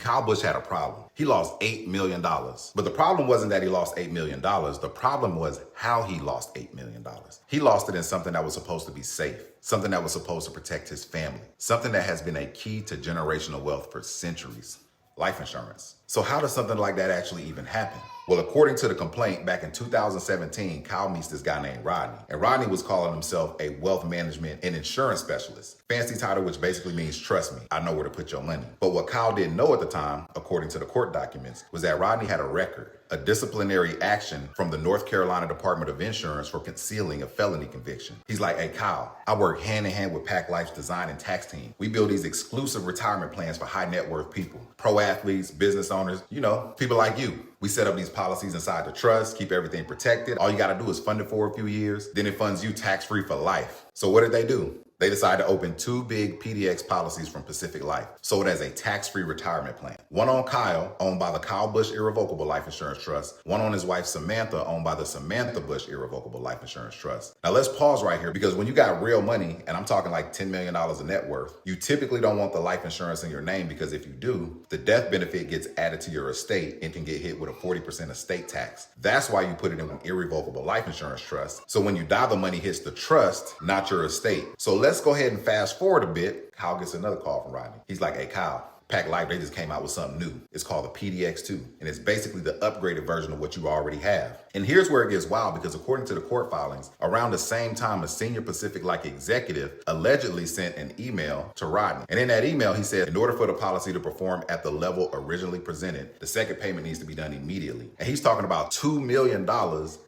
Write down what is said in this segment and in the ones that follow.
Kyle Busch had a problem. He lost $8 million. But the problem wasn't that he lost $8 million. The problem was how he lost $8 million. He lost it in something that was supposed to be safe, something that was supposed to protect his family, something that has been a key to generational wealth for centuries: life insurance. So how does something like that actually even happen? Well, according to the complaint, back in 2017, Kyle meets this guy named Rodney. And Rodney was calling himself a wealth management and insurance specialist. Fancy title, which basically means, trust me, I know where to put your money. But what Kyle didn't know at the time, according to the court documents, was that Rodney had a record, a disciplinary action from the North Carolina Department of Insurance for concealing a felony conviction. He's like, hey, Kyle, I work hand in hand with Pac Life's design and tax team. We build these exclusive retirement plans for high net worth people, pro athletes, business owners, people like you. We set up these policies inside the trust, keep everything protected. All you gotta do is fund it for a few years, then it funds you tax-free for life. So what did they do? They decided to open 2 big PDX policies from Pacific Life, sold as a tax-free retirement plan. One on Kyle, owned by the Kyle Busch Irrevocable Life Insurance Trust. One on his wife, Samantha, owned by the Samantha Busch Irrevocable Life Insurance Trust. Now let's pause right here, because when you got real money, and I'm talking like $10 million in net worth, you typically don't want the life insurance in your name, because if you do, the death benefit gets added to your estate and can get hit with a 40% estate tax. That's why you put it in an irrevocable life insurance trust. So when you die, the money hits the trust, not your estate. So let's go ahead and fast forward a bit. Kyle gets another call from Rodney. He's like, hey, Kyle, Pac Life, they just came out with something new. It's called the PDX2, and it's basically the upgraded version of what you already have. And here's where it gets wild, because according to the court filings, around the same time, a senior Pacific Life executive allegedly sent an email to Rodney. And in that email, he said, in order for the policy to perform at the level originally presented, the second payment needs to be done immediately. And he's talking about $2 million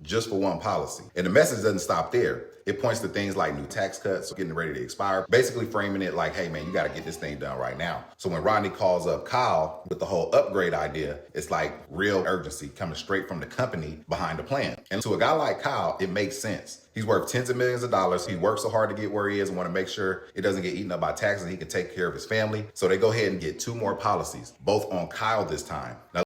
just for one policy. And the message doesn't stop there. It points to things like new tax cuts getting ready to expire, basically framing it like, hey man, you got to get this thing done right now. So when Rodney calls up Kyle with the whole upgrade idea, it's like real urgency coming straight from the company behind the plan. And to a guy like Kyle, it makes sense. He's worth tens of millions of dollars. He works so hard to get where he is and want to make sure it doesn't get eaten up by taxes. He can take care of his family. So they go ahead and get 2 more policies, both on Kyle this time. Now,